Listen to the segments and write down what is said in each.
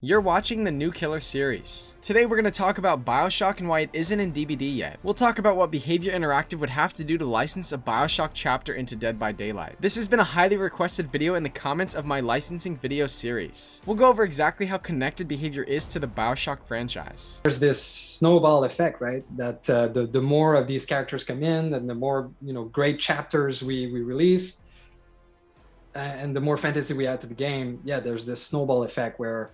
You're watching the New Killer series. Today we're going to talk about Bioshock and why it isn't in DBD yet. We'll talk about what Behavior Interactive would have to do to license a Bioshock chapter into Dead by Daylight. This has been a highly requested video in the comments of my licensing video series. We'll go over exactly how connected Behavior is to the Bioshock franchise. There's this snowball effect, right? That the more of these characters come in, and the more great chapters we release, and the more fantasy we add to the game. Yeah, there's this snowball effect where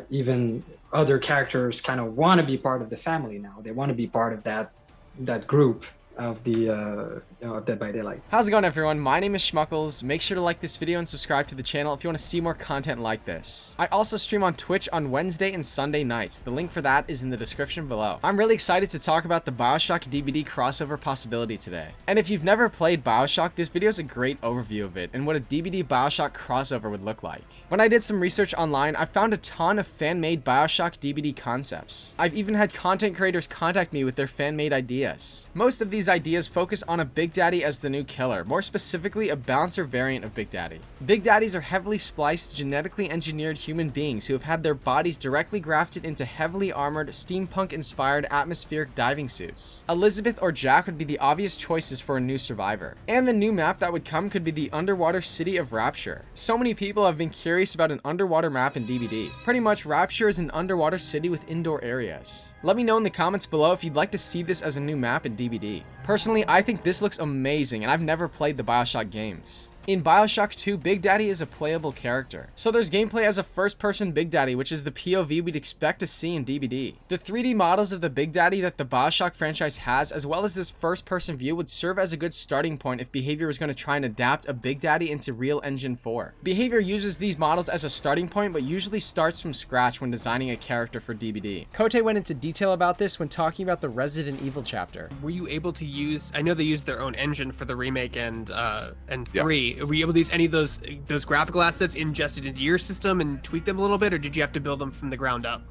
even other characters kind of want to be part of the family now. They want to be part of that group of the Dead by Daylight. How's it going, everyone? My name is Schmuckles. Make sure to like this video and subscribe to the channel if you want to see more content like this. I also stream on Twitch on Wednesday and Sunday nights. The link for that is in the description below. I'm really excited to talk about the Bioshock DBD crossover possibility today. And if you've never played Bioshock, this video is a great overview of it and what a DBD Bioshock crossover would look like. When I did some research online, I found a ton of fan-made Bioshock DBD concepts. I've even had content creators contact me with their fan-made ideas. Most of these ideas focus on a Big Daddy as the new killer, more specifically a balancer variant of Big Daddy. Big Daddies are heavily spliced, genetically engineered human beings who have had their bodies directly grafted into heavily armored, steampunk-inspired atmospheric diving suits. Elizabeth or Jack would be the obvious choices for a new survivor. And the new map that would come could be the underwater city of Rapture. So many people have been curious about an underwater map in DBD. Pretty much, Rapture is an underwater city with indoor areas. Let me know in the comments below if you'd like to see this as a new map in DBD. Personally, I think this looks amazing, and I've never played the Bioshock games. In Bioshock 2, Big Daddy is a playable character. So there's gameplay as a first-person Big Daddy, which is the POV we'd expect to see in DBD. The 3D models of the Big Daddy that the Bioshock franchise has, as well as this first-person view, would serve as a good starting point if Behavior was going to try and adapt a Big Daddy into Real Engine 4. Behavior uses these models as a starting point, but usually starts from scratch when designing a character for DBD. Kote went into detail about this when talking about the Resident Evil chapter. Were you able to use, I know they used their own engine for the remake and 3. Yeah. Were you able to use any of those graphical assets ingested into your system and tweak them a little bit, or did you have to build them from the ground up?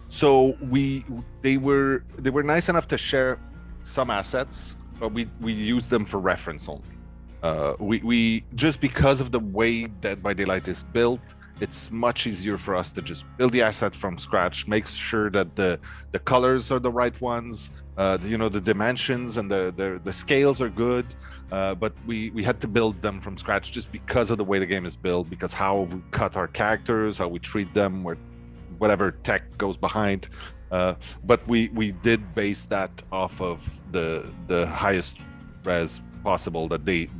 So they were nice enough to share some assets, but we used them for reference only. We just because of the way Dead by Daylight is built, it's much easier for us to just build the asset from scratch, make sure that the colors are the right ones, the dimensions and the scales are good, but we had to build them from scratch just because of the way the game is built, because how we cut our characters, how we treat them, whatever tech goes behind. But we did base that off of the highest res possible that they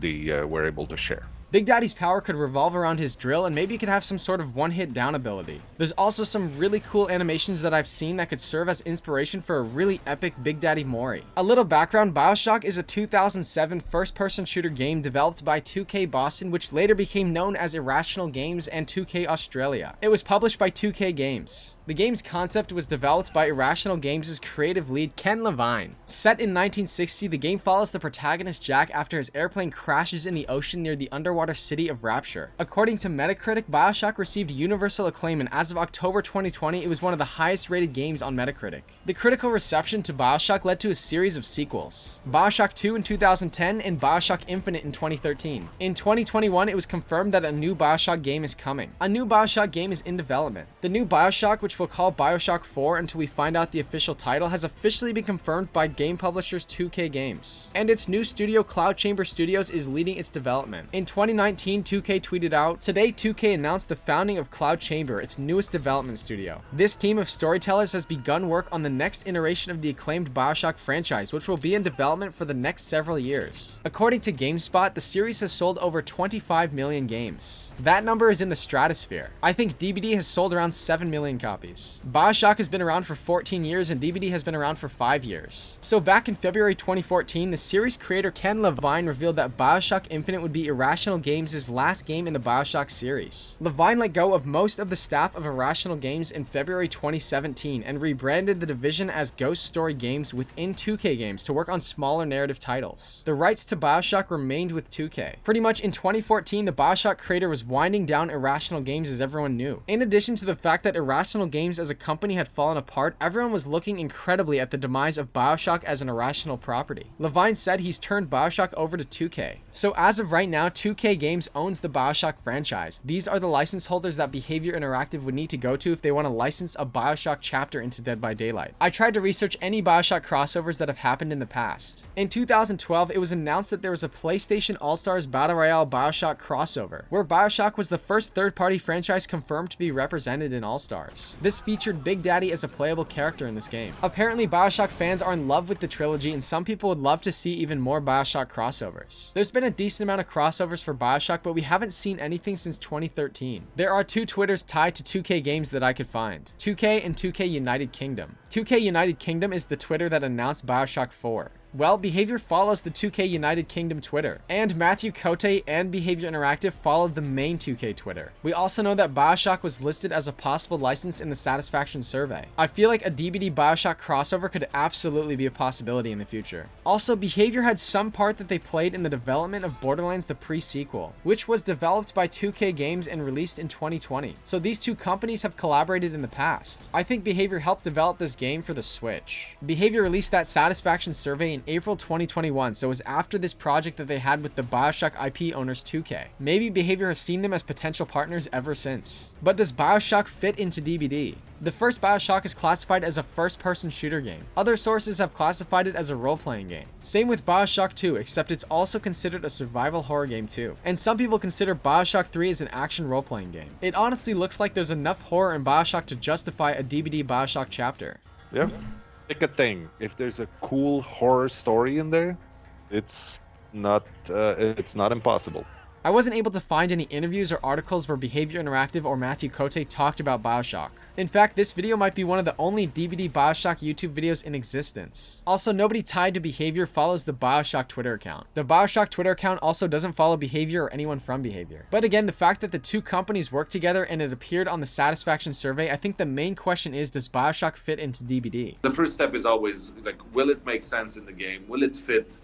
were able to share. Big Daddy's power could revolve around his drill, and maybe he could have some sort of one-hit down ability. There's also some really cool animations that I've seen that could serve as inspiration for a really epic Big Daddy Mori. A little background, Bioshock is a 2007 first-person shooter game developed by 2K Boston, which later became known as Irrational Games and 2K Australia. It was published by 2K Games. The game's concept was developed by Irrational Games' creative lead Ken Levine. Set in 1960, the game follows the protagonist Jack after his airplane crashes in the ocean near the underwater city of Rapture. According to Metacritic, Bioshock received universal acclaim, and as of October 2020, it was one of the highest rated games on Metacritic. The critical reception to Bioshock led to a series of sequels: Bioshock 2 in 2010 and Bioshock Infinite in 2013. In 2021, it was confirmed that a new Bioshock game is coming. A new Bioshock game is in development. The new Bioshock, which we'll call Bioshock 4 until we find out the official title, has officially been confirmed by game publishers 2K Games. And its new studio, Cloud Chamber Studios, is leading its development. In 2019, 2K tweeted out, "Today, 2K announced the founding of Cloud Chamber, its newest development studio. This team of storytellers has begun work on the next iteration of the acclaimed Bioshock franchise, which will be in development for the next several years." According to GameSpot, the series has sold over 25 million games. That number is in the stratosphere. I think DBD has sold around 7 million copies. Bioshock has been around for 14 years and DBD has been around for 5 years. So back in February 2014, the series creator Ken Levine revealed that Bioshock Infinite would be Irrational Games' last game in the Bioshock series. Levine let go of most of the staff of Irrational Games in February 2017 and rebranded the division as Ghost Story Games within 2K Games to work on smaller narrative titles. The rights to Bioshock remained with 2K. Pretty much in 2014, the Bioshock creator was winding down Irrational Games, as everyone knew. In addition to the fact that Irrational Games as a company had fallen apart, everyone was looking incredibly at the demise of Bioshock as an Irrational property. Levine said he's turned Bioshock over to 2K. So as of right now, 2K Games owns the Bioshock franchise. These are the license holders that Behavior Interactive would need need to go to if they want to license a Bioshock chapter into Dead by Daylight. I tried to research any Bioshock crossovers that have happened in the past. In 2012, it was announced that there was a PlayStation All-Stars Battle Royale Bioshock crossover, where Bioshock was the first third-party franchise confirmed to be represented in All-Stars. This featured Big Daddy as a playable character in this game. Apparently, Bioshock fans are in love with the trilogy, and some people would love to see even more Bioshock crossovers. There's been a decent amount of crossovers for Bioshock, but we haven't seen anything since 2013. There are two Twitters tied to 2K Games that I could find: 2K and 2K United Kingdom. 2K United Kingdom is the Twitter that announced Bioshock 4. Well, Behavior follows the 2K United Kingdom Twitter, and Matthew Cote and Behavior Interactive followed the main 2K Twitter. We also know that Bioshock was listed as a possible license in the satisfaction survey. I feel like a DBD Bioshock crossover could absolutely be a possibility in the future. Also, Behavior had some part that they played in the development of Borderlands the pre-sequel, which was developed by 2K Games and released in 2020. So these two companies have collaborated in the past. I think Behavior helped develop this game for the Switch. Behavior released that satisfaction survey in April 2021, so it was after this project that they had with the Bioshock IP owners 2K. Maybe Behavior has seen them as potential partners ever since. But does Bioshock fit into DBD? The first Bioshock is classified as a first-person shooter game. Other sources have classified it as a role-playing game. Same with Bioshock 2, except it's also considered a survival horror game too. And some people consider Bioshock 3 as an action role-playing game. It honestly looks like there's enough horror in Bioshock to justify a DBD Bioshock chapter. Yep. Pick a thing. If there's a cool horror story in there, it's not impossible. I wasn't able to find any interviews or articles where Behavior Interactive or Matthew Cote talked about Bioshock. In fact, this video might be one of the only DBD Bioshock YouTube videos in existence. Also, nobody tied to Behavior follows the Bioshock Twitter account. The Bioshock Twitter account also doesn't follow Behavior or anyone from Behavior. But again, the fact that the two companies work together and it appeared on the satisfaction survey, I think the main question is, does Bioshock fit into DBD? The first step is always like, will it make sense in the game? Will it fit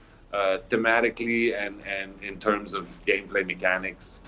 thematically and in terms of gameplay mechanics?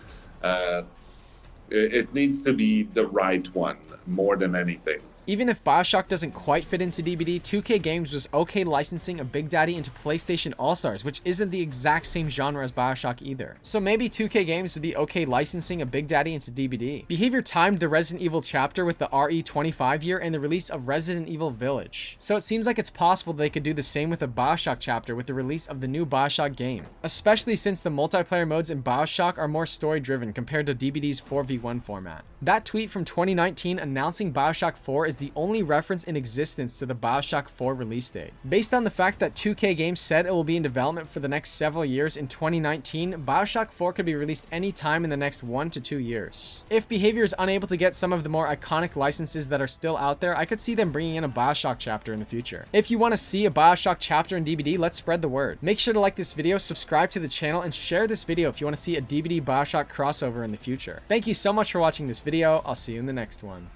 It needs to be the right one more than anything. Even if Bioshock doesn't quite fit into DBD, 2K Games was okay licensing a Big Daddy into PlayStation All-Stars, which isn't the exact same genre as Bioshock either. So maybe 2K Games would be okay licensing a Big Daddy into DBD. Behavior timed the Resident Evil chapter with the RE25 year and the release of Resident Evil Village. So it seems like it's possible they could do the same with a Bioshock chapter with the release of the new Bioshock game, especially since the multiplayer modes in Bioshock are more story-driven compared to DBD's 4v1 format. That tweet from 2019 announcing Bioshock 4 is the only reference in existence to the Bioshock 4 release date. Based on the fact that 2K Games said it will be in development for the next several years in 2019, Bioshock 4 could be released any time in the next 1 to 2 years. If Behavior is unable to get some of the more iconic licenses that are still out there, I could see them bringing in a Bioshock chapter in the future. If you want to see a Bioshock chapter in DBD, let's spread the word. Make sure to like this video, subscribe to the channel, and share this video if you want to see a DBD Bioshock crossover in the future. Thank you so much for watching this video. I'll see you in the next one.